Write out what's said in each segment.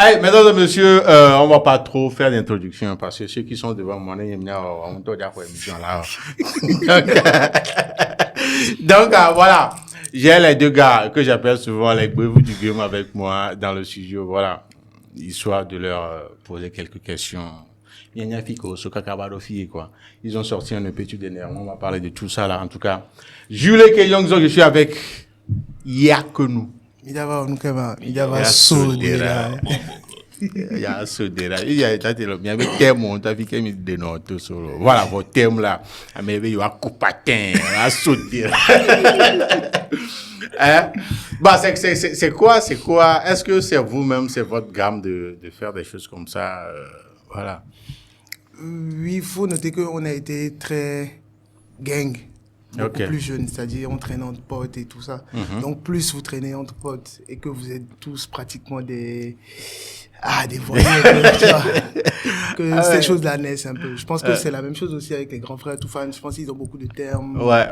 Allez, mesdames et messieurs, on va pas trop faire d'introduction parce que ceux qui sont devant moi, on doit dire quoi émission là. Donc, voilà. J'ai les deux gars que j'appelle souvent les brevous du game avec moi dans le studio, voilà. Histoire de leur poser quelques questions. Quoi. Ils ont sorti un EP d'énergie. On va parler de tout ça là. En tout cas, Jules Keyongzo, je suis avec Yakenu. Il y a Sodera. Il y a Sodera. Il y a un thème, on t'a vu qu'il y a des notes solo. Voilà, votre thème là. Mais il y a Coupatin, il y a Sodera. Bah, c'est quoi? Est-ce que c'est vous-même, c'est votre gamme de faire des choses comme ça? Voilà. Oui, il faut noter qu'on a été très gang. Beaucoup plus jeune, c'est-à-dire on traîne entre potes et tout ça. Donc plus vous traînez entre potes et que vous êtes tous pratiquement des voyous, que ces choses-là naissent un peu. Je pense que c'est la même chose aussi avec les grands frères tout fans. Je pense qu'ils ont beaucoup de termes. Ouais.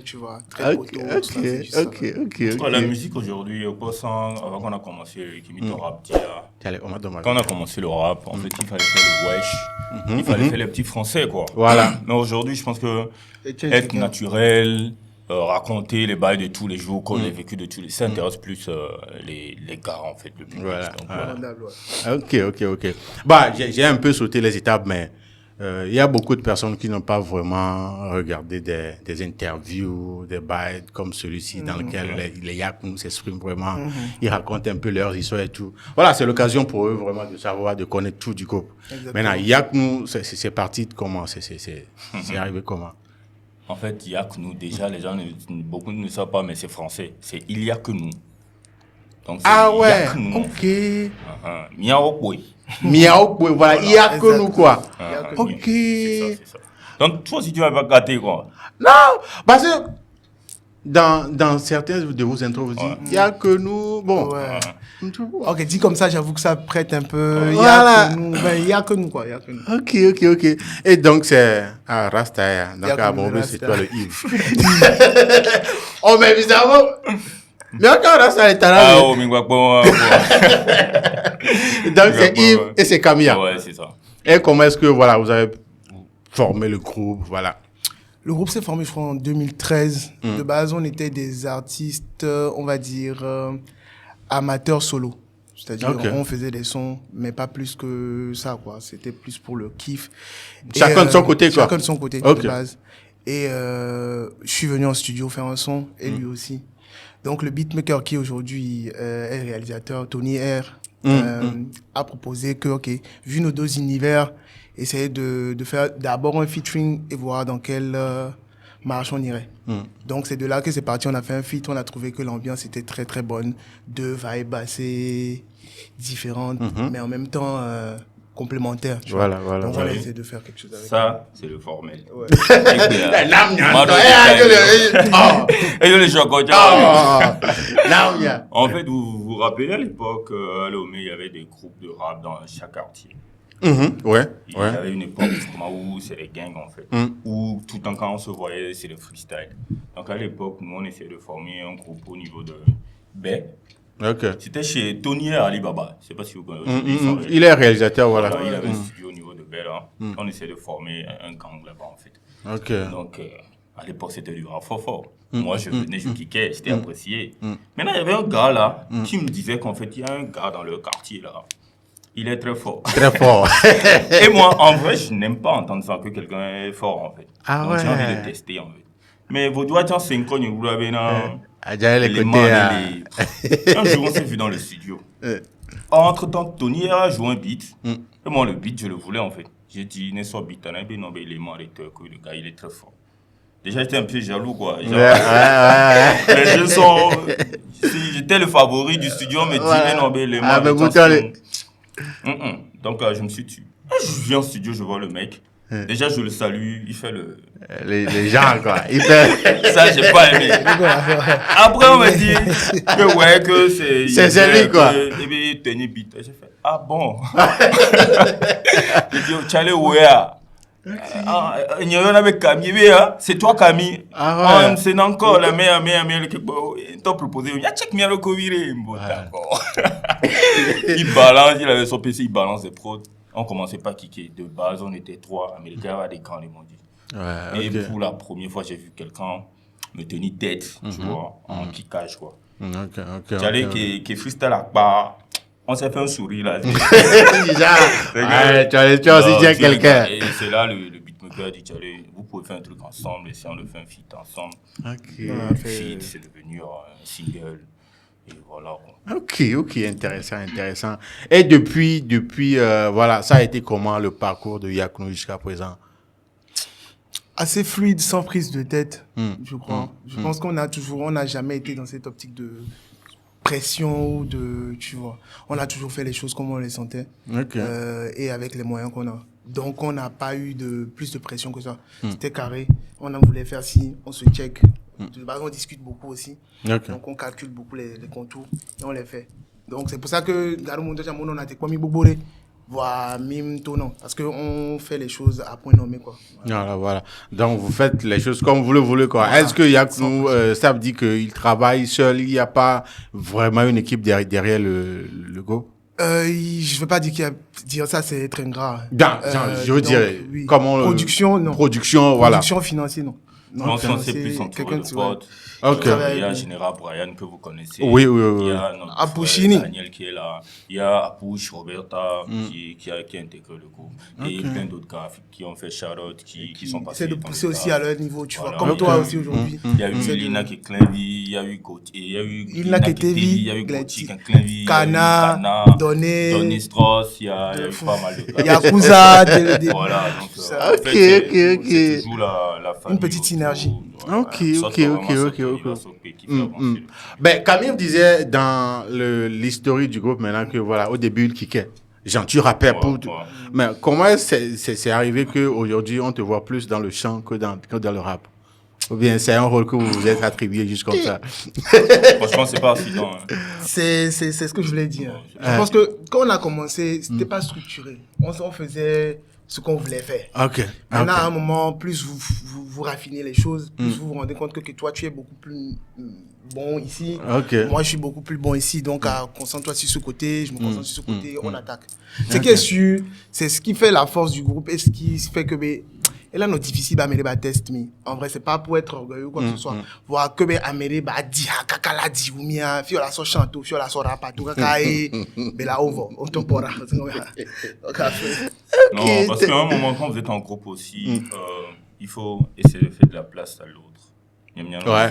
Tu vois, très potos. La musique aujourd'hui, avant qu'on a commencé le rap, quand on a commencé le rap, en fait, il fallait faire le wesh. Il fallait faire les petits français, quoi. Voilà. Mais aujourd'hui, je pense que être naturel, raconter les bails de tous les jours, comme les vécus de tous les... Ça intéresse plus les gars, en fait, le public. Voilà. Donc, Ok. Bah, j'ai un peu sauté les étapes, mais il y a beaucoup de personnes qui n'ont pas vraiment regardé des interviews, des bails comme celui-ci, dans lequel les Yaknu s'expriment vraiment. Ils racontent un peu leurs histoires et tout. Voilà, c'est l'occasion pour eux vraiment de savoir, de connaître tout du groupe. Maintenant, Yaknu, c'est parti de comment? C'est arrivé comment? En fait, Yaknu, déjà, les gens, beaucoup ne savent pas, mais c'est français. C'est il y a que nous. Donc, Yaknu. Ok. Miao, voilà, il y a que nous, quoi. Ok. C'est ça. Donc, toi aussi, tu vas gâter, quoi. Non, parce que dans certains de vos intros, vous dites, il y a que nous, bon. Ouais. Ok, dit comme ça, j'avoue que ça prête un peu. Voilà. Il y a que nous, quoi. Il y a que nous. Ok. Et donc, c'est Rasta. Donc, c'est toi le Yves. Oh, mais évidemment. Mais encore Rasta est là. Donc, c'est Yves et c'est Camilla. Ouais, c'est ça. Et comment est-ce que, voilà, vous avez formé le groupe, voilà. Le groupe s'est formé, je crois, en 2013. De base, on était des artistes, on va dire, amateurs solo. C'est-à-dire, on faisait des sons, mais pas plus que ça, quoi. C'était plus pour le kiff. Chacun de son côté, quoi. Chacun de son côté, de base. Et je suis venu en studio faire un son, et lui aussi. Donc, le beatmaker qui aujourd'hui est réalisateur, Tony R, a proposé que, vu nos deux univers, essayer de faire d'abord un featuring et voir dans quelle marche on irait. Donc, c'est de là que c'est parti. On a fait un feat, on a trouvé que l'ambiance était très, très bonne. Deux vibes assez différentes, mais en même temps complémentaires. Voilà. Donc, on a essayé de faire quelque chose avec ça. C'est le formel. Ouais. En fait, vous vous rappelez à l'époque, à Lomé, il y avait des groupes de rap dans chaque quartier. Ouais. Il y avait une époque où c'est les gangs, en fait. Où tout le temps, quand on se voyait, c'est le freestyle. Donc, à l'époque, nous, on essayait de former un groupe au niveau de Bay. C'était chez Tony Alibaba. Je ne sais pas si vous connaissez. Il est réalisateur, voilà. Il avait un studio au niveau de Bay, là. On essayait de former un gang là-bas, en fait. Donc, à l'époque, c'était du rap fort. Moi, je venais, je kickais, c'était apprécié. Maintenant, il y avait un gars là qui me disait qu'en fait, il y a un gars dans le quartier là. Il est très fort. Très fort. Et moi, en vrai, je n'aime pas entendre ça, que quelqu'un est fort, en fait. Donc, j'ai envie de tester, en fait. Mais vos doigts, tiens, 5 ans, vous l'avez dans... les côtés. Un jour, on s'est vu dans le studio. Entre-temps, Tony a joué un beat. Et moi, le beat, je le voulais, en fait. J'ai dit, n'est-ce pas beat, non, mais il est mort, que le gars, il est très fort. Déjà, j'étais un peu jaloux, quoi. Les jeux sont... Si j'étais le favori du studio, on me dit, non, mais il est mort. Donc, je me suis tué. Je viens au studio, je vois le mec. Déjà, je le salue, il fait le... Les gens, quoi. Il fait... Ça, j'ai pas aimé. Après, on m'a dit que c'est... C'est lui, quoi. Et puis, il tenait beat. J'ai fait, ah bon. Il dit, Charlie, where? Il y en a avec Camille, c'est toi Camille. Ah ouais. C'est encore la meilleure équipe. Ils t'ont proposé. Il y a check mieux le Covid. D'accord. Il balance, il avait son PC, il balance des prods. On commençait pas à kicker. De base, on était 3 Américains à des grands, ils m'ont dit. Ouais, Et ok. pour la première fois, j'ai vu quelqu'un me tenir tête, tu vois, en kickage, quoi. Ok. J'allais que freestyle à part. On s'est fait un sourire là. Déjà, ouais, tu as aussi dit à quelqu'un. Et c'est là le beatmaker a dit, vous pouvez faire un truc ensemble, et si on le fait un feat ensemble. Ok. Le feat, c'est devenu un single. Et voilà. Ok, intéressant. Et depuis, voilà, ça a été comment le parcours de Yakno jusqu'à présent? Assez fluide, sans prise de tête, je crois. Je pense on n'a jamais été dans cette optique de pression ou de, tu vois. On a toujours fait les choses comme on les sentait. Ok. Et avec les moyens qu'on a. Donc, on n'a pas eu plus de pression que ça. C'était carré. On en voulait faire ci, on se check. De base, on discute beaucoup aussi. Ok. Donc, on calcule beaucoup les contours et on les fait. Donc, c'est pour ça que dans le monde, on a été comme Boboré, voire Mime Tonon. Parce qu'on fait les choses à point nommé, quoi. Voilà. Donc, vous faites les choses comme vous le voulez, quoi. Voilà. Est-ce que Yakno, ça veut dire qu'il travaille seul, il n'y a pas vraiment une équipe derrière le groupe? Je veux pas dire ça, c'est être ingrat. Je veux dire, oui. comment... Production, non. Production, voilà. Production financière, non. Non, c'est plus entouré de potes. Ok. Il y a Général Brian que vous connaissez. Oui. Il y a notre Apouchini. frère Daniel qui est là. Il y a Apouche, Roberta qui a intégré le groupe. Et plein d'autres gars qui ont fait Charlotte, qui sont passés. Essaie de pousser aussi à leur niveau, tu vois. Voilà. Comme toi aussi aujourd'hui. Il y a eu Lina qui est Clinvy, il y a eu Gauthier, il y a eu Lina qui est Tevi, il y a eu Gauthier qui est Clinvy, Kana, Donné, Strauss, il y a eu pas mal de gars. Yakuza, Voilà, donc Ça. en fait, c'est toujours la famille. Une petite synergie. Ok. Ben, Camille disait dans l'historique du groupe maintenant que voilà, au début, il kickait. Gentil rappeur pour... Mais comment c'est arrivé qu'aujourd'hui, on te voit plus dans le chant que dans le rap? Ou bien c'est un rôle que vous vous êtes attribué juste comme ça? Franchement, c'est pas accident. C'est ce que je voulais dire. Je pense que quand on a commencé, c'était pas structuré. On faisait ce qu'on voulait faire. Ok. Maintenant, à un moment, plus vous raffinez les choses, plus vous vous rendez compte que toi, tu es beaucoup plus bon ici. Ok. Moi, je suis beaucoup plus bon ici. Donc, concentre-toi sur ce côté, je me concentre sur ce côté, on attaque. Ce qui est sûr, c'est ce qui fait la force du groupe et ce qui fait que... Et là, nous difficile à mettre des tests, mais en vrai, c'est pas pour être orgueilleux ou quoi que ce soit. Voir que Améré va dire, kaka la dit, ou bien, fio la so chanto, fio la so rapa, tout kaka et, mais là, on t'en pourra. Non, parce qu'à un moment, quand vous êtes en groupe aussi, il faut essayer de faire de la place à l'autre. Ouais.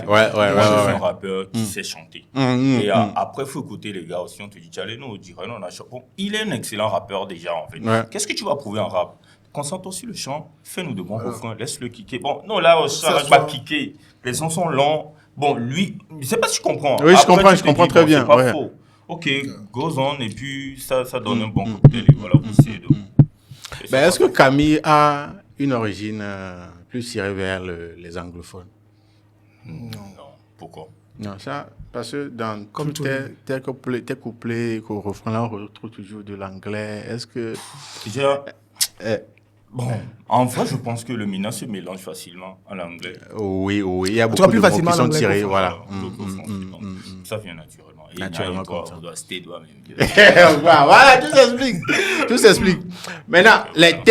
Moi, je suis un rappeur qui sait chanter. Et après, il faut écouter les gars aussi. On te dit, allez, nous, on dirait, non, on a bon, il est un excellent rappeur déjà, en fait. Ouais. Qu'est-ce que tu vas prouver en rap? Concentre-toi sur le chant, fais-nous de bons refrains, laisse-le kicker. Bon, non, là, ça va pas kicker. Les sons sont longs. Bon, lui, je sais pas si je comprends. Oui, Après, je comprends très bien. C'est pas faux. Ok, goes on, et puis ça donne un bon cocktail. Et voilà, vous essayez de... Ben, est-ce que Camille a une origine plus tirée vers les anglophones? Non. Pourquoi? Non, ça, parce que dans Comme tous tes couplets, qu'au refrain, là, on retrouve toujours de l'anglais. Est-ce que... Déjà... Bon, en vrai, je pense que le mina se mélange facilement en anglais. Oui, il y a beaucoup de mots qui sont tirés, voilà. Ça vient naturellement. Et Naturellement, comme ça. Voilà, tout s'explique. Maintenant, les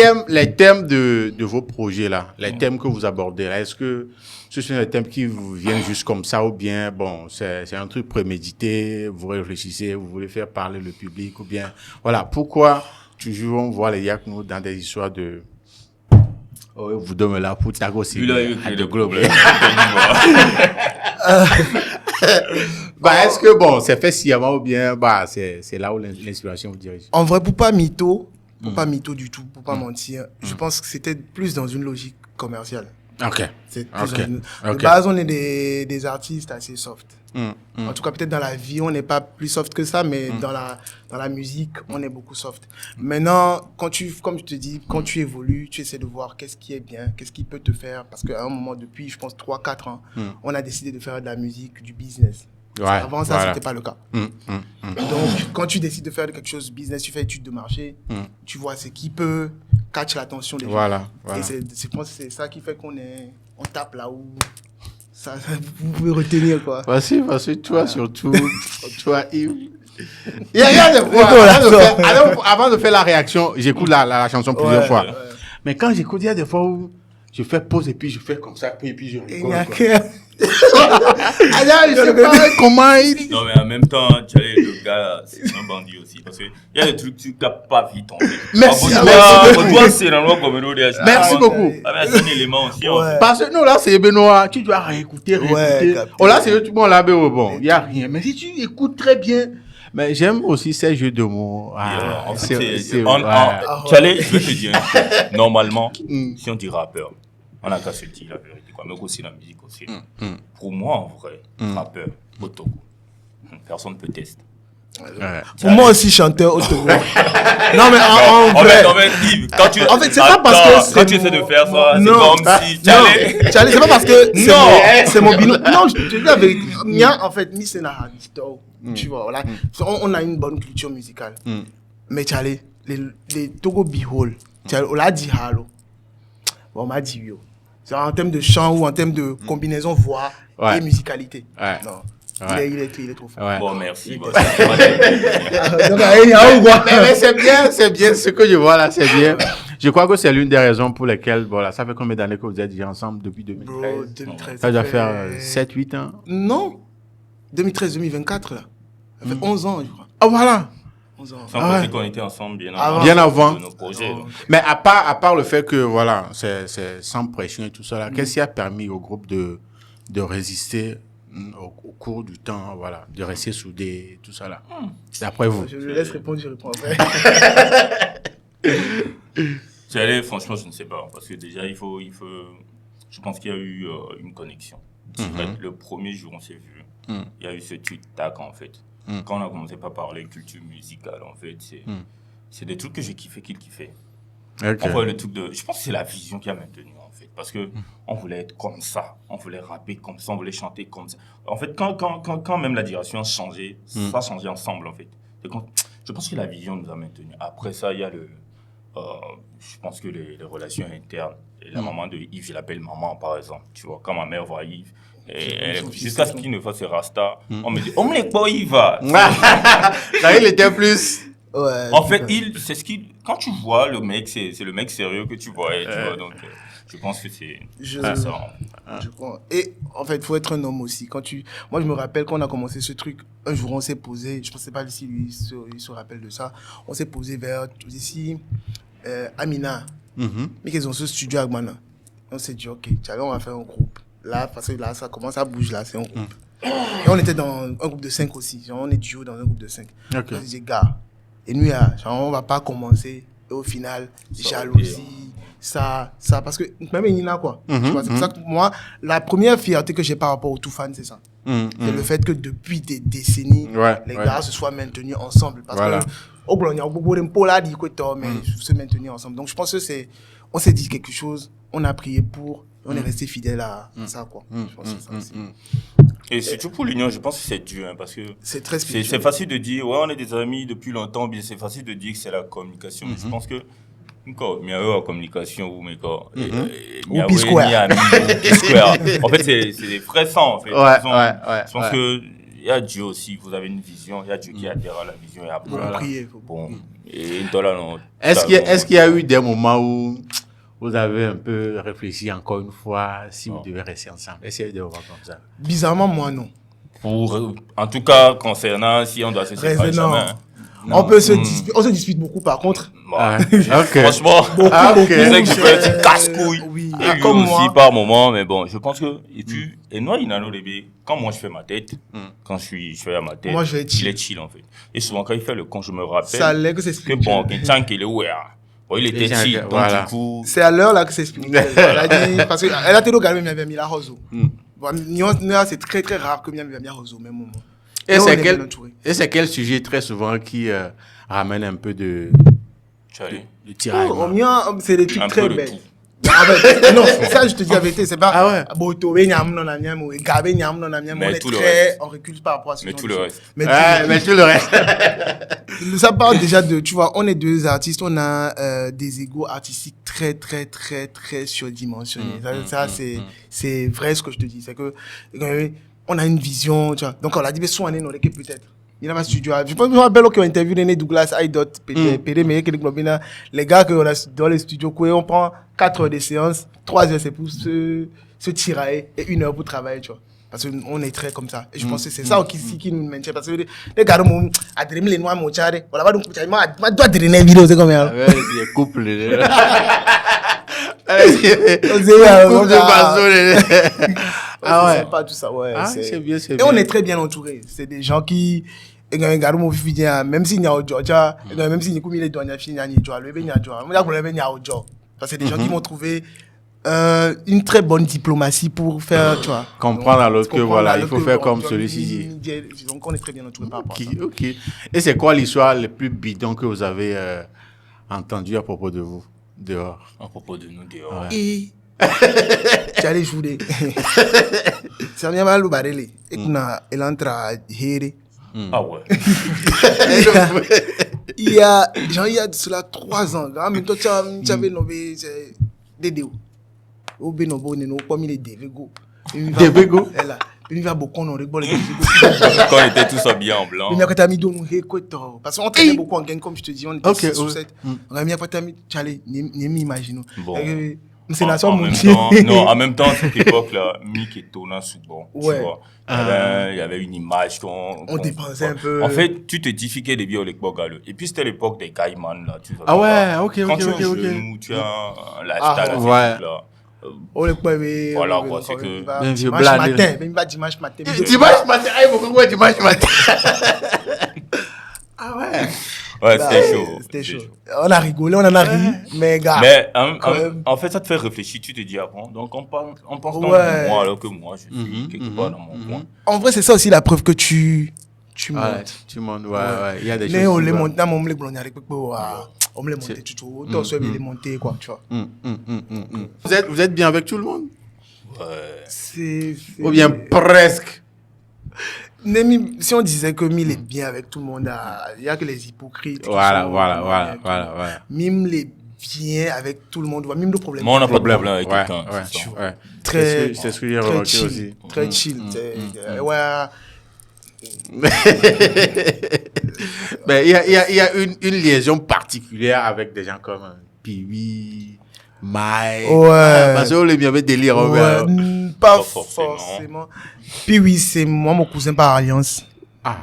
thèmes de vos projets, là, les thèmes que vous abordez, là, est-ce que ce sont des thèmes qui vous viennent juste comme ça ou bien, bon, c'est un truc prémédité, vous réfléchissez, vous voulez faire parler le public ou bien, voilà, pourquoi toujours on voit les Yakno dans des histoires de... Oh, vous donnez là pour tago aussi. De globe. Est-ce que bon, c'est fait sciemment ou bien c'est là où l'inspiration vous dirige? En vrai, pour pas mytho du tout, pour pas mentir, je pense que c'était plus dans une logique commerciale. Ok. De base, on est des artistes assez soft. En tout cas, peut-être dans la vie, on n'est pas plus soft que ça, mais dans la musique, on est beaucoup soft. Maintenant, comme je te dis, quand tu évolues, tu essaies de voir qu'est-ce qui est bien, qu'est-ce qui peut te faire. Parce qu'à un moment, depuis, je pense, 3-4 ans, on a décidé de faire de la musique, du business. Ouais, avant ça, c'était pas le cas. Donc, quand tu décides de faire quelque chose business, tu fais étude de marché, tu vois ce qui peut catch l'attention des gens. Voilà. Et je pense que c'est ça qui fait on tape là où ça, vous pouvez retenir, quoi. Parce que toi, surtout, toi, Yves. Il y a rien de fois. Avant de faire la réaction, j'écoute la chanson plusieurs fois. Ouais. Mais quand j'écoute, il y a des fois où je fais pause et puis je fais comme ça, et puis je rigole. Je sais pas comment il... Non, mais en même temps, le gars, c'est un bandit aussi. Parce qu'il y a des trucs que tu captes pas vite, en fait. Merci. Merci beaucoup. C'est un élément aussi, en fait. Parce que nous, là, c'est Benoît. Tu dois réécouter. Oh, là, c'est tout le monde là, bon, il n'y a rien. Mais si tu écoutes très bien... Mais j'aime aussi ces jeux de mots. En fait, je vais te dire, normalement, si on dit rappeur, on n'a qu'à se dire la vérité, quoi. Mais aussi la musique aussi. Pour moi, en vrai, rappeur, au Togo, personne ne peut tester. Pour moi aussi, chanteur au Togo. Non, mais en vrai. Non, mais Yves, en fait, c'est pas parce que. Quand tu essaies de faire ça, c'est comme si. Charlie, c'est pas parce que. Non, c'est mon binôme. Non, je te dis la vérité. Mia, en fait, mi c'est na tu vois, voilà. On a une bonne culture musicale. Mais Charlie, les Togo Bihol, on l'a dit halo. Bon, on m'a dit yo. C'est en termes de chant ou en termes de combinaison voix et musicalité. Non. Il est trop fort. Bon, merci. Mais c'est bien ce que je vois là, c'est bien. Je crois que c'est l'une des raisons pour lesquelles, voilà, ça fait combien d'années que vous êtes déjà ensemble depuis 2013? Bro, 2013. Ça doit faire 7-8 ans? Non. 2013-2024, là. Ça fait 11 ans, je crois. Ah, voilà. 11 ans. Sans penser qu'on était ensemble bien avant. De nos projets. Mais à part le fait que, voilà, c'est sans pression et tout ça, là, qu'est-ce qui a permis au groupe de résister au cours du temps, voilà, de rester soudés, tout ça, là? D'après vous. Je le laisse répondre, je réponds après. Franchement, je ne sais pas. Parce que déjà, il faut je pense qu'il y a eu une connexion. Le premier jour, on s'est vu. Il y a eu ce tic-tac, en fait. Quand on a commencé par parler culture musicale, en fait, c'est des trucs que j'ai kiffé qu'il kiffait. Okay. On voit le truc je pense que c'est la vision qui a maintenu, en fait. Parce que on voulait être comme ça. On voulait rapper comme ça. On voulait chanter comme ça. En fait, quand même la direction a changé, ça a changé ensemble, en fait. Je pense que la vision nous a maintenu. Après ça, il y a je pense que les relations internes. Et la maman de Yves, je l'appelle maman, par exemple. Tu vois, quand ma mère voit Yves, jusqu'à ce qu'il ne fasse Rasta, on me dit, on me l'a pas, Yves. Là, il était plus... Ouais, en fait, quand tu vois le mec, c'est le mec sérieux que tu vois. Tu vois, donc, je pense que c'est ça. Je crois. Et en fait, il faut être un homme aussi. Moi, je me rappelle quand on a commencé ce truc, un jour, on s'est posé, je ne sais pas si lui se rappelle de ça, on s'est posé vers ici, Amina, mais qu'ils ont ce studio à Agmana. On s'est dit, ok, on va faire un groupe. Là, parce que là, ça commence à bouger, là, c'est un groupe. Et on était dans un groupe de 5 aussi. Genre, on est duo dans un groupe de 5. Okay. On s'est dit, gars, et nous, on ne va pas commencer. Et au final, jalousie, ça, parce que même Nina, quoi. Tu vois, c'est pour ça que moi, la première fierté que j'ai par rapport aux Toufan, c'est ça. C'est le fait que depuis des décennies, les gars se soient maintenus ensemble. Parce que, au Blanc, il y a beaucoup de pola dit que mais se maintenir ensemble. Donc, je pense que on s'est dit quelque chose, on a prié pour, on est resté fidèle à ça, quoi. Je pense que c'est ça aussi. Et surtout pour l'union, je pense que c'est dur, hein, parce que c'est très spirituel. C'est facile de dire, ouais, on est des amis depuis longtemps, bien c'est facile de dire que c'est la communication. Mais je pense que, il y a eu la communication, ou P-Square. En fait, c'est des vrais sangs, en fait. Je pense que il y a Dieu aussi, vous avez une vision, il y a Dieu qui adhère à la vision. Et après, Est-ce qu'il y a eu des moments où vous avez un peu réfléchi encore une fois si vous devez rester ensemble? Est-ce qu'il y a eu des moments comme ça? Bizarrement, moi, non. En tout cas, concernant si on doit se séparer jamais. On se dispute beaucoup, par contre. Franchement, je sais que je peux être casse-couille. Oui. Et lui comme aussi moi. Par moment, mais bon, je pense que et moi, quand moi je fais ma tête, quand je fais à ma tête, moi, il est chill en fait. Et souvent quand il fait le con, je me rappelle ça allait que c'est bon, quelqu'un qui est bon, il était chill, donc du coup. C'est à l'heure là que c'est spirituel. Elle a dit parce que elle a tenu au galop, mais mis la roseau. C'est très très rare que Miam ait mis la roseau au même moment. Et c'est quel sujet très souvent qui ramène un peu de tiraillement? C'est des trucs très bêtes. Non, ça, je te dis la vérité, c'est pas. Ah ouais. On est tout le très. reste. On recule par rapport à ce Mais genre tout de le choses. reste. Mais Mais tout le reste. ça parle déjà de, tu vois, on est deux artistes, on a des égos artistiques très, très, très, très surdimensionnés. C'est vrai ce que je te dis. C'est que on a une vision, tu vois. Donc, on l'a dit, mais soit on est dans l'équipe peut-être. Il y a un studio. Je pense que je me rappelle qu'on a interviewé Douglas, Idot, PD, les gars qu'on a dans les studios, on prend 4 heures de séance, 3 heures c'est pour se tirailler et 1 heure pour travailler, tu vois. Parce qu'on est très comme ça. Et je pense que c'est ça qui nous maintient. Parce que les gars, à drainer les noirs, mon charé. Voilà, pas donc, je dois drainer une vidéo, c'est comme ça. Ouais, les couples. Ah ouais. Pas tout ça, ouais. Ah, c'est bien, c'est et bien. on est très bien entourés. C'est des gens qui. Même s'il y a au Georgia, même s'il y a comme il est dans la fille, il y a le parce que c'est des gens qui vont trouver une très bonne diplomatie pour faire, tu vois. Comprendre à l'autre que voilà, il faut faire comme celui-ci. Donc on est très bien entourés par rapport à ça. Ok. Et c'est quoi l'histoire le plus bidon que vous avez entendu à propos de vous dehors? À propos de nous dehors. Ouais. Et tu allais jouer. Ça vient mal au barrel. Et qu'on a elle entre à Here. Ah ouais. Il y a de cela 3 ans. Mais toi, tu avais nommé Dédéo. Au Benobo, nous pas mis les Devego. Devego? Elle a. Il va beaucoup, on rigole. Quand on était tous habillés en blanc. Mais quand tu as mis dans nous, parce qu'on traînait beaucoup en gang, comme je te dis, on était 6 ou 7. On a mis quand tu as mis, Charlie, n'imagine. Bon. C'est la somme, non, en même temps, cette époque-là, Mick et Tona sous bon. Ouais. Tu vois. Il y avait une image on dépensait un peu. En fait, tu te difficultais de vivre l'époque à l'heure. Et puis, c'était l'époque des Caïmans, là. Tu vois, Ah ouais, ok. Quand tu es jeune, tu as un lifestyle assez ouais. là. Voilà, quoi, c'est que. Dimanche matin. Dimanche matin, pourquoi dimanche matin? Ah ouais. Ouais, c'était chaud. On a rigolé, on en a ri, mais gars. Mais en fait, ça te fait réfléchir. Tu te dis, ah bon, donc on pense dans moi alors que moi, je suis quelque part dans mon coin. En vrai, c'est ça aussi la preuve que tu montes. Tu montes, ouais. Il y a des choses. On les monte, on me les blonde avec on me les monte, tu vois. Autant se les monter, quoi, tu vois. Vous êtes bien avec tout le monde? Ouais. Ou bien presque? Si on disait que Mime est bien avec tout le monde, il n'y a que les hypocrites. Voilà. Mime est bien avec tout le monde. Mime le problème. Moi, on n'a pas de problème avec quelqu'un. C'est ce que j'ai remarqué aussi. Très chill. Ouais. Mais il y a une liaison particulière avec des gens comme Piwi, Mai. Ouais. Parce qu'on les bien avec délire. Pas forcément. Puis oui, c'est moi mon cousin par alliance.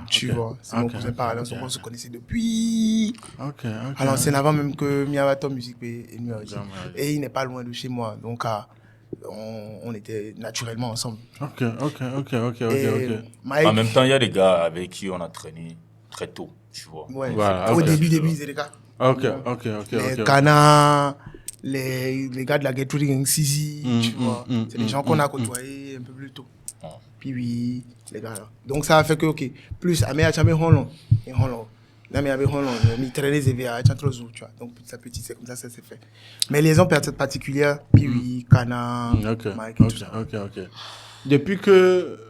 Tu vois, c'est mon cousin par alliance. On se connaissait depuis. Alors c'est avant même que Miyawato Music et Nuage. Et il n'est pas loin de chez moi. Donc on était naturellement ensemble. Ok. En même temps, il y a des gars avec qui on a traîné très tôt, tu vois. Ouais. Au début, c'est des gars. Ok. Les Kana, les gars de la Get Ready Gang Sisi, tu vois. C'est des gens qu'on a côtoyés un peu plus tôt. Puis oui, les gars là. Donc ça a fait que, ok, plus, à mes achats, Holland. Là, mais avec Holland, mais très les EVA, tu vois. Donc petit à petit, c'est comme ça s'est fait. Mais les hommes particulières, puis oui, Kana, Mike, tout ça. Ok. Depuis que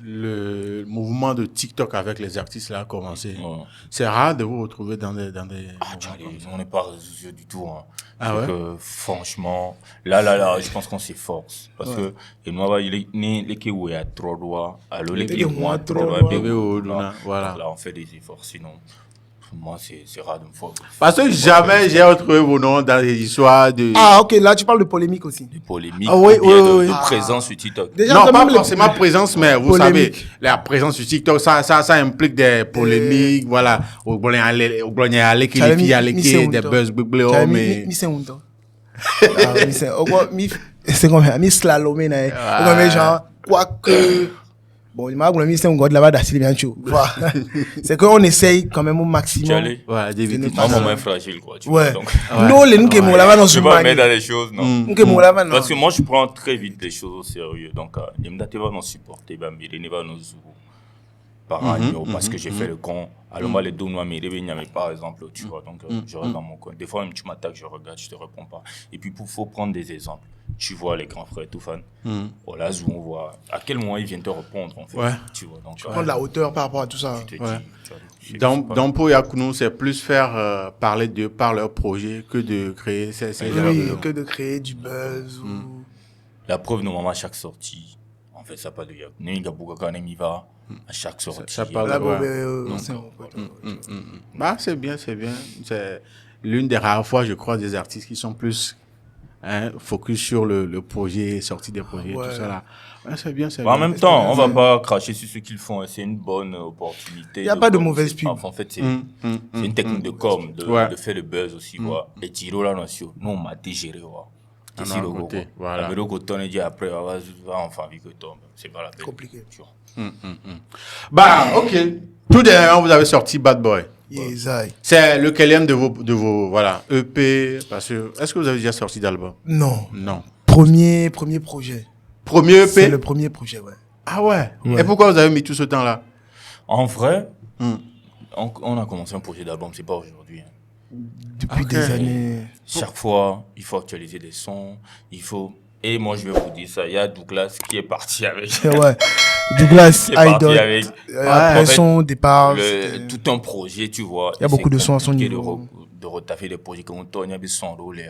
le mouvement de TikTok avec les artistes là a commencé, c'est rare de vous retrouver dans des on n'est pas réseaux du tout. Ah ouais? Franchement, là, je pense qu'on s'efforce. Parce que, moi, il est né, il y a trop droit. Alors, il y a trop droit. Voilà. Là, on fait des efforts. Sinon, pour moi, c'est rare de me faire. Parce que jamais j'ai retrouvé vos noms dans les histoires de. Ah, ok, là, tu parles de polémique aussi. De polémique. Oui. De présence sur TikTok. Déjà, non, pas forcément présence, mais vous savez, la présence sur TikTok, ça implique des polémiques, voilà. Au Glogna qui les filles des buzz, mais. C'est comme ça, slalomé, mais genre, quoique. Bon, il m'a dit c'est un gars de là-bas d'asile bien sûr. C'est qu'on essaye quand même au maximum. Ouais, d'éviter. Maman est fragile, quoi. Ouais. Non, les nous qui sont là-bas dans ce moment. Je vais mettre dans les choses, non. Nous qui sont là-bas, non. Parce que moi, je prends très vite les choses au sérieux. Donc, il me dit, va nous supporter, il va nous par agneau parce que j'ai fait le con. Alors moi, les deux noirs, mais par exemple, tu vois, donc je reste dans mon coin. Des fois, même tu m'attaques, je regarde, je te réponds pas. Et puis, il faut prendre des exemples. Tu vois les grands frères tout fan. Oh là, on voit à quel moment ils viennent te répondre, en fait. Ouais. Tu vois, donc, Prendre la hauteur par rapport à tout ça. je te Ouais. dis, tu vois, Dans pour Yakounou, c'est plus faire parler d'eux par leur projet que de créer ces Oui, que de créer du buzz ou... La preuve, normalement, à chaque sortie, en fait, ça parle de Yakounou. Il y a beaucoup de va à chaque sortie. ça parle Là, de- bon, ouais. ben, c'est bon. Bah, c'est bien, c'est bien. C'est l'une des rares fois, je crois, des artistes qui sont plus focus sur le projet, sortie des projets, Ouais. tout ça là. Ouais, c'est bien, c'est En bien. même temps, on va pas cracher sur ce qu'ils font. C'est une bonne opportunité. Il y a pas de comme mauvaise c'est pub. pas- En fait, c'est une technique de com, de faire le buzz aussi. Et Tiro là, nous, on m'a dégéré. Ah non, à côté, voilà. Mais le coton, il dit après, va enfin, vu que tombe. C'est pas la peine. Compliqué. Tu vois. Bah, ok. Tout dernièrement, vous avez sorti Bad Boy. Yes, C'est lequel de vos voilà, EP, parce que, est-ce que vous avez déjà sorti d'album? Non. Non. Premier projet. Premier C'est EP? le premier projet, ouais. Ah ouais. Ouais. Et pourquoi vous avez mis tout ce temps-là? En vrai, on a commencé un projet d'album, c'est pas aujourd'hui. Depuis Ok. des années. Chaque fois, il faut actualiser des sons, il faut... Et moi, je vais vous dire ça, il y a Douglas qui est parti avec... Ouais. Douglas, qui est parti Idol. avec Après en fait, son départ. c'était- tout un projet, tu vois. Il y a Et beaucoup c'est de sons à son compliqué niveau. de retaffer des projets comme toi, il y a des sons roulés.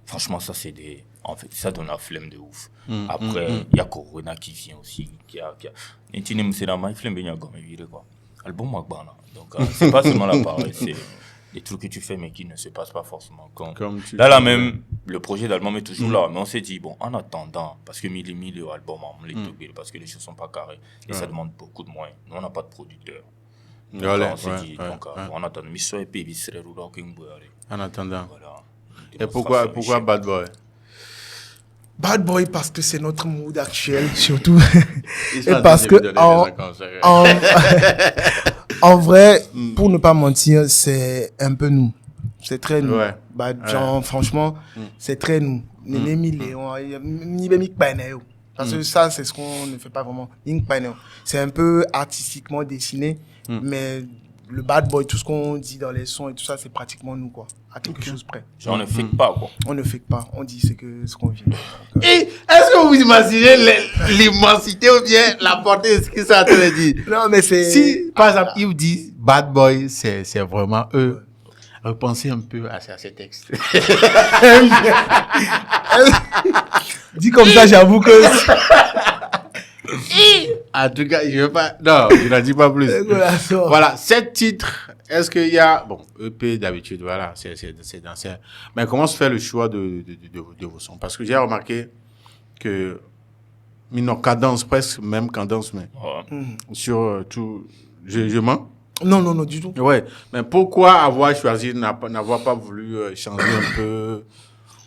Franchement, ça, c'est des... En fait, ça donne la flemme de ouf. Après, il y a Corona qui vient aussi. Et tu n'aimes pas la flemme, il y a comme viré, quoi. Album Magbana. Donc, c'est pas seulement l'appareil, c'est des trucs que tu fais, mais qui ne se passent pas forcément. Comme tu Là dis, même, le projet d'album est toujours là. Mais on s'est dit, bon, en attendant, parce que mille album, on les double, parce que les choses sont pas carrées. Et ça demande beaucoup de moyens. Nous, on n'a pas de producteur. Donc, Voilà, on s'est ouais, dit, ouais, donc, ouais. on attend. Mais ça, et puis, il serait roulant qu'une boîte. En attendant. Voilà. Et pourquoi Bad Boy? Bad Boy parce que c'est notre mood actuel, surtout. Ils Et parce que en vrai, pour ne pas mentir, c'est un peu nous. C'est très nous. Ouais. Bad, genre, franchement, c'est très nous. Néné Miléon, ni ben mi kpaneo. Parce que ça, c'est ce qu'on ne fait pas vraiment. Ni kpaneo. C'est un peu artistiquement dessiné, mais le bad boy, tout ce qu'on dit dans les sons et tout ça, c'est pratiquement nous, quoi. À quelque chose près. Genre, on ne fake pas, quoi. On ne fait pas. On dit ce qu'on vit. Donc, Et est-ce que vous imaginez l'immensité ou bien la portée de ce que ça te dit? non, mais c'est... Si, par exemple, ils vous disent Bad Boy, c'est vraiment eux. Repensez un peu à ces textes. Dit comme ça, j'avoue que... En tout cas, je veux pas. Non, je n'en dis pas plus. Voilà, 7 titres. Est-ce qu'il y a. Bon, EP d'habitude, voilà, c'est dans ces. Mais comment se fait le choix de vos sons? Parce que j'ai remarqué que. Une cadence, presque même cadence, mais. Ouais. Sur tout. Je mens? Non, non, non, du tout. Ouais. Mais pourquoi avoir choisi, n'avoir pas voulu changer un peu?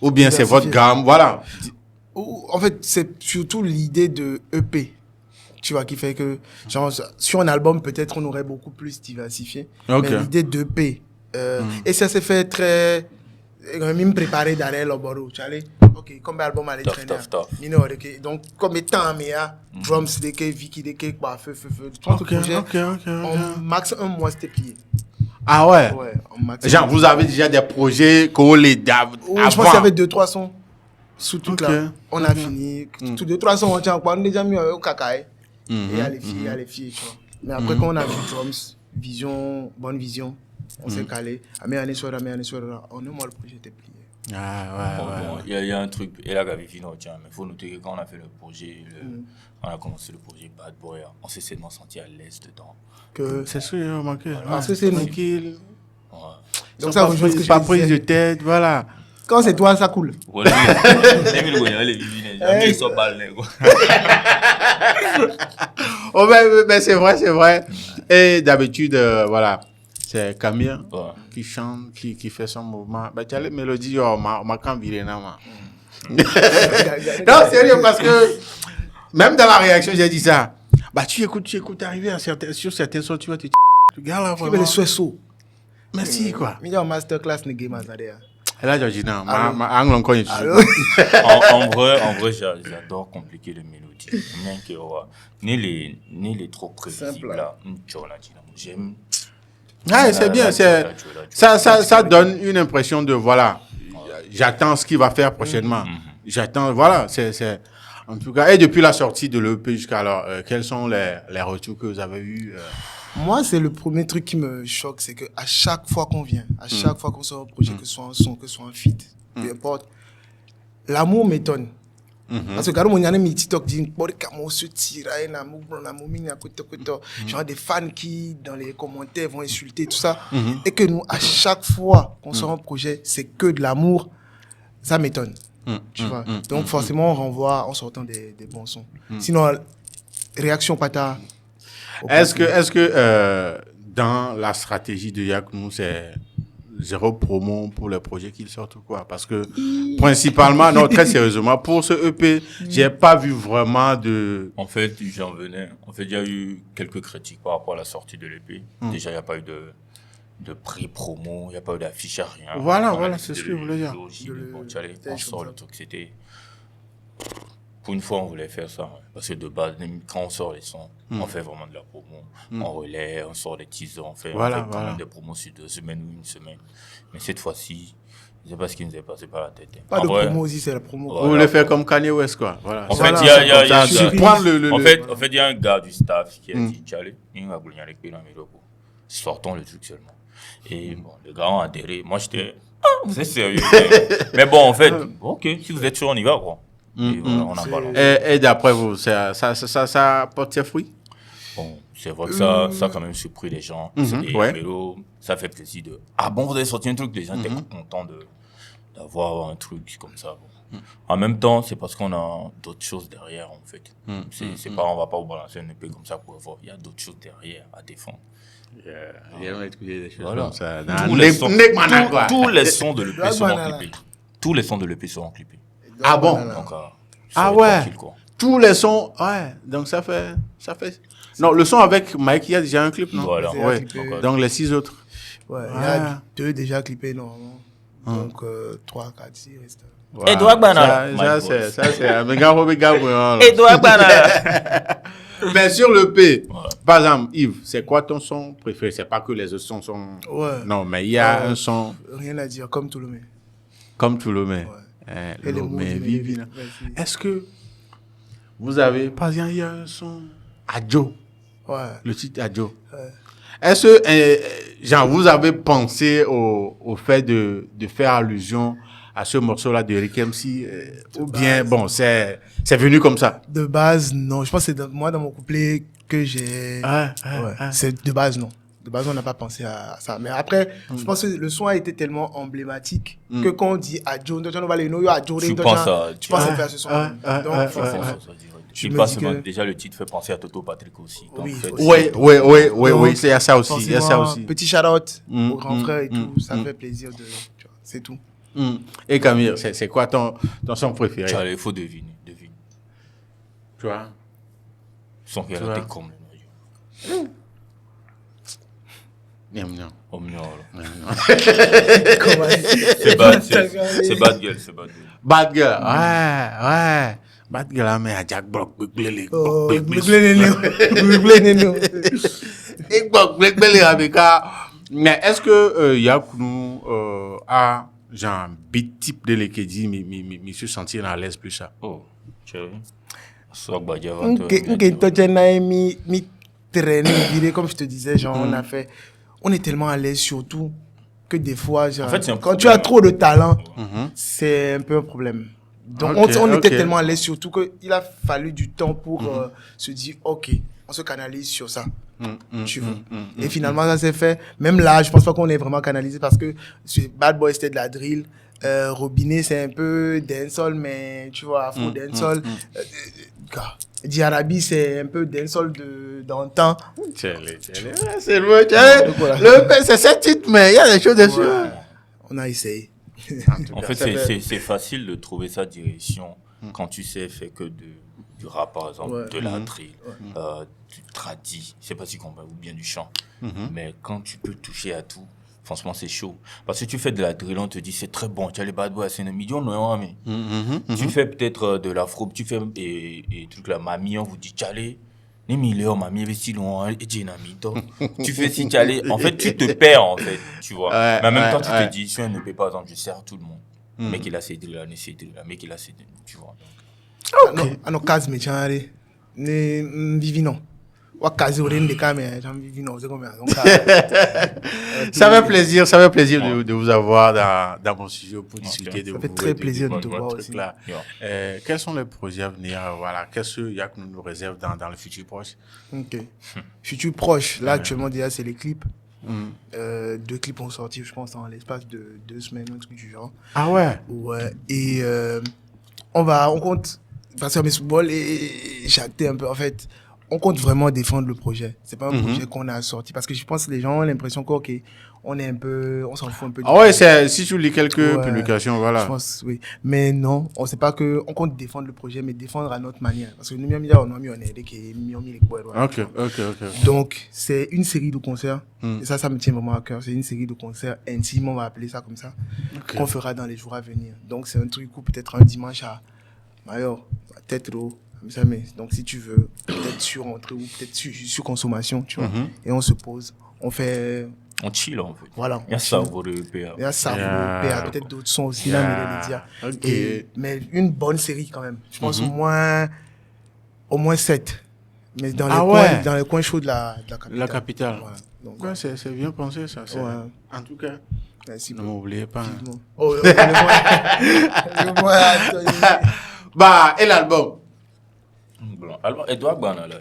Ou bien c'est votre gamme? Voilà. En fait, c'est surtout l'idée de EP. Tu vois, qui fait que, genre, sur un album, peut-être on aurait beaucoup plus diversifié. Ok. Mais l'idée d'EP. Et ça s'est fait très. Même préparé d'aller au Boro. Tu vois, ok, comme l'album allait Tough, traîner. tough, tough. Minor, ok. Donc, comme étant, mais drums, des quais, Vicky, des quais, quoi, feu. Ok. En max un mois, c'était plié. Ah ouais? Ouais, en max. Genre, vous avez déjà des projets qu'on les avant. Je pense qu'il y avait 2-3 sons. Sous tout Ok. là. On a fini. Tous 2-3 sons, on tient quoi. On a déjà mis au cacaï. Et il y a les filles, tu vois. Mais après, quand on a vu drums, bonne vision, on s'est calé. Mais année soir, en un mois, le projet était plié. Ah Bon, il y a un truc, et là, mais il faut noter que quand on a fait le projet, on a commencé le projet Bad Boy, on s'est seulement senti à l'aise dedans. Que... C'est ce que j'ai remarqué. Parce que c'est tranquille. Ouais. Donc ça, pas je pense que prise, je pas te prise de disais. tête, voilà. Quand c'est toi, ça coule. Ouais, les vivines, ils sont balnés, quoi. Oh, mais c'est vrai. Et d'habitude, voilà, c'est Camille qui chante, qui fait son mouvement. Bah, tu as les mélodies, ma quand viré, non, non, sérieux, parce que même dans la réaction, j'ai dit ça. Bah, tu écoutes, arriver sur certains sons, tu vas te regarde là, Il y avait vraiment. les souhaits sauts. Merci, quoi. Il y a un masterclass, les games, Et là, Georgina, ma angle encore est En vrai, j'adore compliquer les mélodies. Même que, ni les trop prévisibles, là. J'aime. Ah, c'est bien, ça donne une impression de, voilà, j'attends ce qu'il va faire prochainement. J'attends, voilà, c'est, en tout cas, et depuis la sortie de l'EP jusqu'à alors, quels sont les retours que vous avez eus? Moi, c'est le premier truc qui me choque, c'est que à chaque fois qu'on vient, à chaque fois qu'on sort un projet, que ce soit un son, que ce soit un feat, peu importe, l'amour m'étonne. Parce que quand on a mis TikTok, genre des fans qui, dans les commentaires, vont insulter, tout ça. Et que nous, à chaque fois qu'on sort un projet, c'est que de l'amour, ça m'étonne. Tu vois. Donc, forcément, on renvoie en sortant des bons sons. Sinon, réaction pata. Est-ce que dans la stratégie de Yaknou, c'est zéro promo pour les projets qu'ils sortent ou quoi? Parce que principalement, non, très sérieusement, pour ce EP, j'ai pas vu vraiment de... En fait, j'en venais. En fait, il y a eu quelques critiques par rapport à la sortie de l'EP. Déjà, il n'y a pas eu de prix promo, il n'y a pas eu d'affichage, rien. Voilà, c'est ce que je voulais dire. Bon, on sort le truc, c'était... Pour une fois, on voulait faire ça. Parce que de base, quand on sort les sons, on fait vraiment de la promo. On relaie, on sort des teasers, on fait quand même des promos sur 2 semaines ou une semaine. Mais cette fois-ci, je ne sais pas ce qui nous est passé par la tête. Pas de promo aussi, c'est la promo. Vous voulez faire comme Kanye West, quoi. Voilà. En fait, il y a il y a un gars du staff qui a dit, Tchale, sortons le truc seulement. Et bon, les gars ont adhéré. Moi, j'étais, vous êtes sérieux? Mais bon, en fait, ok, si vous êtes sûr, on y va, quoi. Et voilà, on en balance. Et d'après vous, ça porte ses fruits? Bon, c'est vrai que ça a quand même surpris les gens. C'est des mélos, ça fait plaisir de... Ah bon, vous avez sorti un truc, les gens étaient contents d'avoir un truc comme ça. Bon. En même temps, c'est parce qu'on a d'autres choses derrière, en fait. C'est pas, on va pas vous balancer un épée comme ça pour voir. Il y a d'autres choses derrière à défendre. Il y a des choses Voilà. comme ça. Tous les sons de l'EP seront clippés. Tous les sons de l'EP seront clippés. Ah bon? Donc, ouais. tranquille, quoi. Tous les sons, ouais. Donc ça fait. Non, le son avec Mike, il y a déjà un clip, non? Voilà. Ouais. Donc les 6 autres. Ouais, il y a 2 déjà clippés, normalement. Donc 3, 4, 6 restent. Voilà. Edouard Banana. Ça, c'est un méga Brian. Edouard Banana. Mais sur le P, par exemple, Yves, c'est quoi ton son préféré? C'est pas que les autres sons sont. Ouais. Non, mais il y a un son. Rien à dire, comme Toulomé. Comme Toulomé. Et les mots Vivina. Est-ce que vous avez, par exemple, il y a un son Adjo, le titre Adjo. Est-ce que, genre, vous avez pensé au fait de faire allusion à ce morceau-là de Rick MC, ou bien, bon, c'est venu comme ça? De base, non. Je pense que c'est moi, dans mon couplet, que j'ai... C'est de base, non. De base, on n'a pas pensé à ça. Mais après, je pense que le son a été tellement emblématique que quand on dit Adjo, on va les noyer Adjo, tu penses à faire ce son. Donc, déjà, le titre fait penser à Toto Patrick aussi. Donc, oui, c'est ça aussi. Il y a ça aussi. Petit shout-out au grand frère et tout. Ça fait plaisir de... C'est tout. Et Camille, c'est quoi ton son préféré? Il faut deviner. Tu vois? Son qui a la tête comme le noyau. C'est Bad Girl. Bad Girl, ouais. Bad Girl, mais à Jack Block, Blé. Mais est-ce que Yaknou a genre beat type de l'équidie, mais se sentir à l'aise plus ça? Oh, chérie. Soit comme je te disais, genre on est tellement à l'aise surtout que des fois, genre, en fait, quand tu as trop de talent, c'est un peu un problème. Donc on était tellement à l'aise surtout qu'il a fallu du temps pour se dire ok, on se canalise sur ça. Tu vois. Et finalement ça s'est fait. Même là, je pense pas qu'on est vraiment canalisé parce que Bad Boy c'était de la drill. Robinet c'est un peu dancehall, mais tu vois, afro dancehall. Diarabi c'est un peu dancehall d'antan. C'est c'est ce titre, mais il y a des choses dessus. On a essayé. En fait, c'est facile de trouver sa direction quand tu sais faire que du rap, par exemple, de la drill, du tradi, je sais pas si on va ou bien du chant. Mais quand tu peux toucher à tout, franchement, c'est chaud. Parce que tu fais de la drill, on te dit c'est très bon, tu as les bad boys, c'est un million, non, mais tu fais peut-être de l'afro, tu fais et truc la mamie, on vous dit tchalé, ni millions, mamie, mais si loin, et dynamite. Tu fais si tchalé, en fait, tu te perds, en fait, tu vois. Ouais, mais en même temps, tu ouais. te dis, si un EP, par exemple, je sers tout le monde. Mec, il a ses drills, ses drills, mec, il a ses drills, tu vois. Ano kazi me changé. Ne vivino. Wa kazi oren de kame, j'en vivino, c'est comme ça. Ça fait plaisir de vous avoir dans mon studio pour discuter de vous. Ça fait très plaisir de te votre voir truc aussi. là. Quels sont les projets à venir? Voilà, qu'est-ce que Yak nous réserve dans le futur proche? Ok. Futur proche, là actuellement déjà c'est les clips. 2 clips ont sorti, je pense, en l'espace de 2 semaines, un truc du genre. Ah ouais? Ouais. Et on compte, parce que mes football et j'ai acté un peu, en fait, on compte vraiment défendre le projet. C'est pas un projet qu'on a sorti, parce que je pense que les gens ont l'impression qu'on est un peu, on s'en fout un peu. Ah ouais, si tu lis quelques publications, voilà. Je pense, oui. Mais non, on sait pas que, on compte défendre le projet, mais défendre à notre manière. Parce que nous, on a mis les boîtes. Ok. Donc, c'est une série de concerts. Et ça me tient vraiment à cœur. C'est une série de concerts intimes, on va appeler ça comme ça, qu'on fera dans les jours à venir. Donc, c'est un truc où peut-être un dimanche à Mayor, peut-être donc, si tu veux, peut-être sur entrée ou peut-être sur consommation, tu vois. Et on se pose, on fait. On chill, en fait. Voilà. Il y a Savoureux PA. Il y a Savoureux PA, peut-être d'autres sons aussi, là, mais les dire. Ok. Mais une bonne série quand même. Je pense au moins 7. Mais dans les coins chauds de la capitale. La capitale. Voilà. Donc, ouais, c'est bien pensé, ça. Ouais. En tout cas, merci ne m'oubliez pas. Oh, Bah, et l'album? Alors, Edouard Bana, là.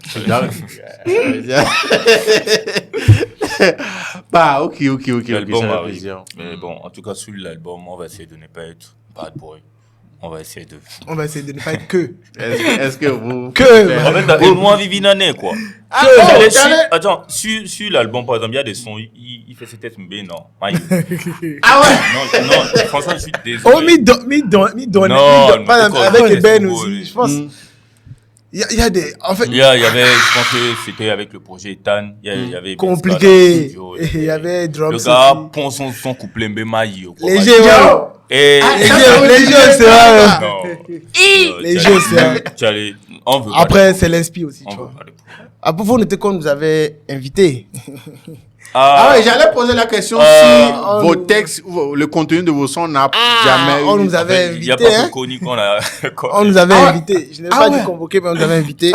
Bah, ok. L'album ça arrive. plaisir. Mais bon, en tout cas, sur l'album, on va essayer de ne pas être bad boy. On va essayer de ne pas être que. Est-ce que vous... En fait, et moi, Vivinane, quoi. Attends, sur l'album, par exemple, il y a des sons, il fait ses têtes mbé, non. Ah ouais? Non, franchement, je suis désolé. Oh, avec Ben aussi, je pense. Il y a des, en fait. Il y avait, je pense que c'était avec le projet Ethan, il y avait. Compliqué. Il y avait Drops. Le gars, pon son couplet mbé maï. Léger, ouais. Léger, c'est vrai. Léger, c'est vrai. Après, c'est l'inspi aussi, tu vois. Après, vous notez qu'on nous avait invités. Ah ouais, j'allais poser la question si vos textes, le contenu de vos sons n'a jamais... On nous avait invités. Il n'y a pas connu qu'on a... On nous avait invités. Je n'ai pas dit convoquer, mais on nous avait invités.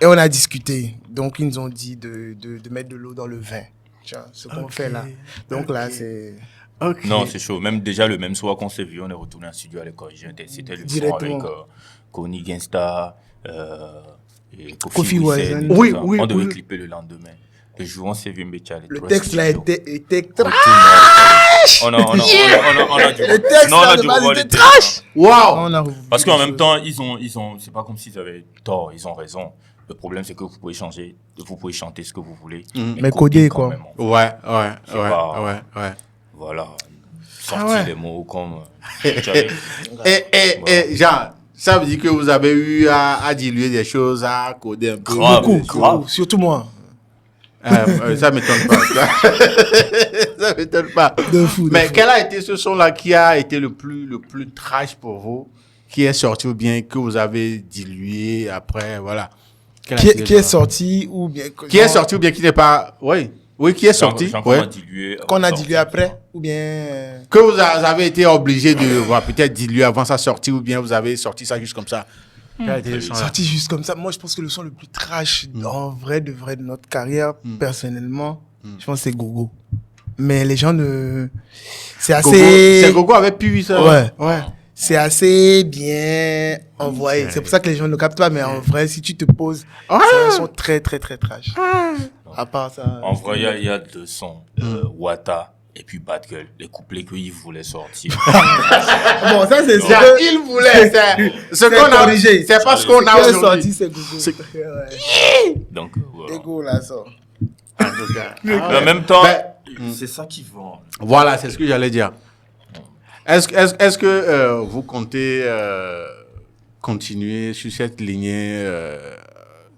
Et on a discuté. Donc, ils nous ont dit de mettre de l'eau dans le vin. Tiens, ce qu'on fait là. Donc là, c'est... Non, c'est chaud. Même déjà, le même soir qu'on s'est vu, on est retourné en studio avec Corrigé. C'était le soir avec Connie Gangsta et Kofi Wizen. Oui. On devait clipper le lendemain. Le jour, on s'est vu, le texte là était trash. On a dû. Le texte là de base était trash. Waouh. Parce qu'en même temps, ils ont, c'est pas comme s'ils avaient tort, ils ont raison. Le problème, c'est que vous pouvez chanter ce que vous voulez. Mais coder, quoi. Ouais. Voilà. Sortir des mots comme. Et genre, ça veut dire que vous avez eu à diluer des choses, à coder un peu. Beaucoup. Surtout moi. Ça m'étonne pas. Ça m'étonne pas. Mais quel a été ce son-là qui a été le plus trash pour vous, qui est sorti ou bien que vous avez dilué après, voilà. Qui est sorti ou bien qui n'est pas, oui, qui est sorti, qu'on a dilué après ou bien que vous avez été obligé de peut-être diluer avant sa sortie ou bien vous avez sorti ça juste comme ça. Sorti juste comme ça. Moi, je pense que le son le plus trash, en vrai de notre carrière, personnellement, je pense que c'est Gogo. Mais les gens c'est assez... C'est Gogo avec Puy, ça. Ouais. C'est assez bien envoyé. C'est pour ça que les gens ne captent pas. Mais en vrai, si tu te poses, c'est un son très, très, très trash. À part ça... En vrai, il y a 2 sons. Wata. Et puis Bad Girl, les couplets qu'il voulait sortir. Bon, ça c'est ça. Il voulait, c'est qu'on a corrigé. C'est pas ce qu'on a aujourd'hui. C'est Google. Donc, voilà. Google là sort. En même temps, c'est ça qui vend. Voilà, c'est ce que j'allais dire. Est-ce que vous comptez continuer sur cette lignée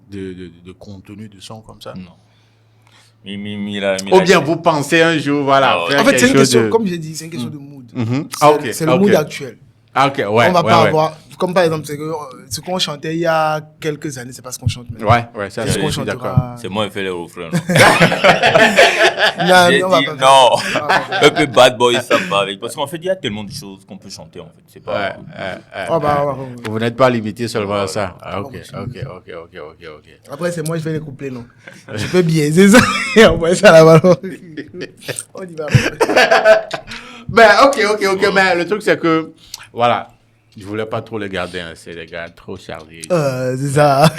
de contenu de son comme ça? Non. Ou bien vous pensez un jour, voilà, faire En fait, c'est une quelque chose question, comme j'ai dit, c'est une question de mood. Ah, ok, C'est le ok. mood actuel. Ah, ok, ouais. On va ouais, pas ouais. avoir, comme par exemple, ce qu'on chantait il y a quelques années, c'est pas ce qu'on chante maintenant. Ouais, ça, C'est ce je qu'on suis d'accord. chantera. C'est moi qui fais les refrains. Non, J'ai on va dit pas faire non. ça. On va pas faire Un peu bad boy, ça va avec. Parce qu'en fait, il y a tellement de choses qu'on peut chanter, en fait. C'est pas. ça. Vous n'êtes pas limité seulement à ça. Ah, ok. Après, c'est moi, je vais les coupler, non. Je peux biaiser ça et envoyer ça là-bas. On y va. Ben, ok. Mais le truc, c'est que, voilà, je voulais pas trop les garder, hein. C'est des gars trop chargés. C'est ça.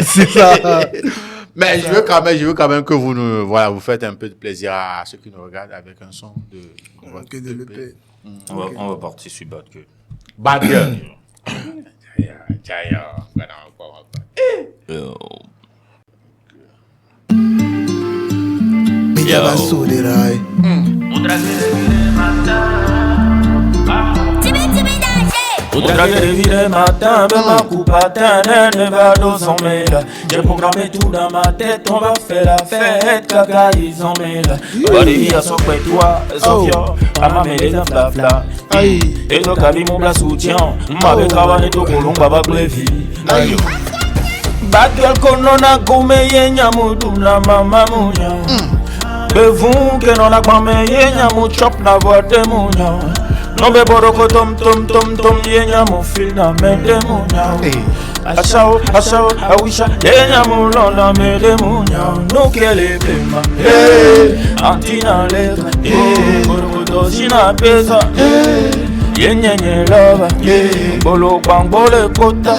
Mais je veux quand même que vous faites un peu de plaisir à ceux qui nous regardent avec un son de Que de l'EP. On va partir sur Bad Girl. Bad Girl. Mais t'as pas saudé là. Faudra que réveiller le matin, ben ma coupe atteint, ne va dos en mêle. J'ai programmé tout dans ma tête, on va faire la fête, caca ils en mêlent. Bari à son près toi, Sofia, à ma mêlée d'un flafla. Et donc à mon blas soutien, m'avait travaillé tout colon, baba prévu. Bad girl konona kume yenya mudu na mama munya. Bevun que non a kwame yenya mu chop na vote munya. No be boroko tom yenya mu feel na mede munya. Asao awisha yenya mu lona mede munya. No kele bema. Antina letra. Boroko dosina pesa. Yenye lava. Bolo bang bole kota.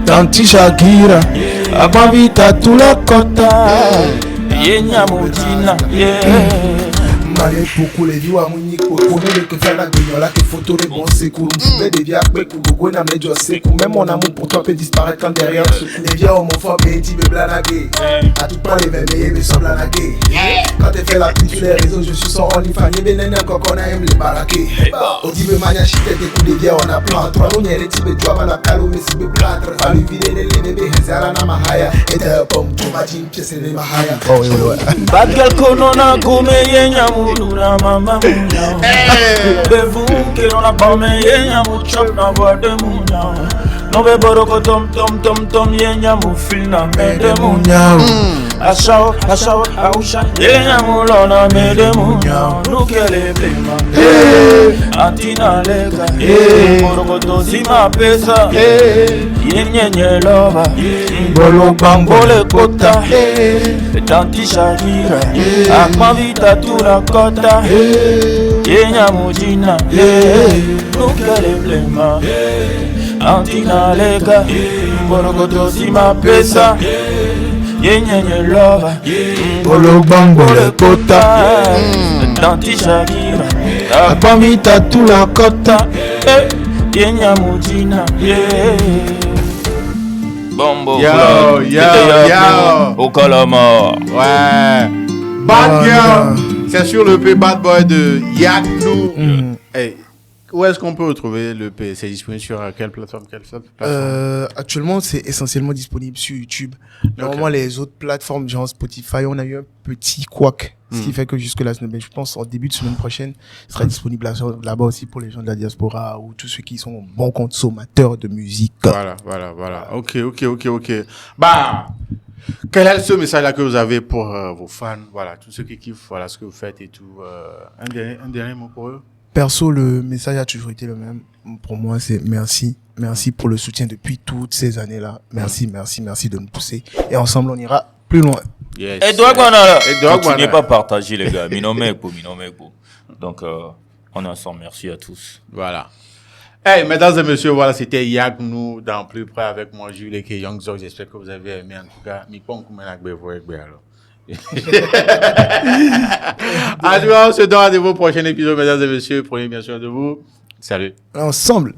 Tanti Shakira, Abavita tula kota. Yenya mujina, Malé beaucoup les vieux à Mouni Kokono le que faire la guignola que photo les bons secours. Mais des vieux après Kougogo n'a mais Dieu sait même mon amour pour toi peut disparaître quand derrière les vieux homophobes et tu veux blanaguer. À tout point les vermeils mais sans blanaguer. Quand t'es fait la pute sur les réseaux je suis son OnlyFans. Yé bénéné encore qu'on a aimé les baraquer. Au dit me mania chité des coups des vieux on a plein. Toi on y est les types de joie la calou mais si me plâtre. A lui vider les bébés Hezara na mahaya. Et t'es pomme tu vas dire pièce les mahaya. Oh oui ouais. Bad girl konona kume yenya muluna mama munya. Bevun que non a pas me yenya mu chop na voix de munya. No be boroko tom yenya mu feel na mede munya. Asao awisha yenya mu lona mede munya. No kele blema. Antina lega. Boroko dosima pesa. Yenye lova. Bolo bambole kota. Tanti Shakira. Akmavita tula kota. Yenya mujina. Nukele blema. Antina lega. Boroko dosima pesa. Yenye lova. Bolo bambole kota. Tanti Shakira. Akmavita tula kota. Yenya mujina. Bombo Yo. Au Colomar. Ouais. Bad Girl. C'est sur le P Bad Boy de Yaknou. Hey, où est-ce qu'on peut retrouver le P? C'est disponible sur quelle plateforme? Actuellement, c'est essentiellement disponible sur YouTube. Normalement, les autres plateformes, genre Spotify, on a eu un petit couac. Ce qui fait que jusque la semaine, je pense, en début de semaine prochaine, ce sera disponible là-bas aussi pour les gens de la diaspora ou tous ceux qui sont bons consommateurs de musique. Voilà. Ok. Bah, quel est ce message-là que vous avez pour vos fans? Voilà, tous ceux qui kiffent, voilà, ce que vous faites et tout. Un dernier mot pour eux? Perso, le message a toujours été le même. Pour moi, c'est merci. Merci pour le soutien depuis toutes ces années-là. Merci de nous pousser. Et ensemble, on ira plus loin. Yes. Et donc, continuez pas à partager, les gars. Minomeko. Donc, on est ensemble. Merci à tous. Voilà. Hey, mesdames et messieurs, voilà, c'était Yaknou dans Plus Près avec moi, Jules et Young Zog. J'espère que vous avez aimé. En tout cas, on se donne rendez-vous au prochain épisode, mesdames et messieurs. Prenez bien soin de vous. Salut. Ensemble.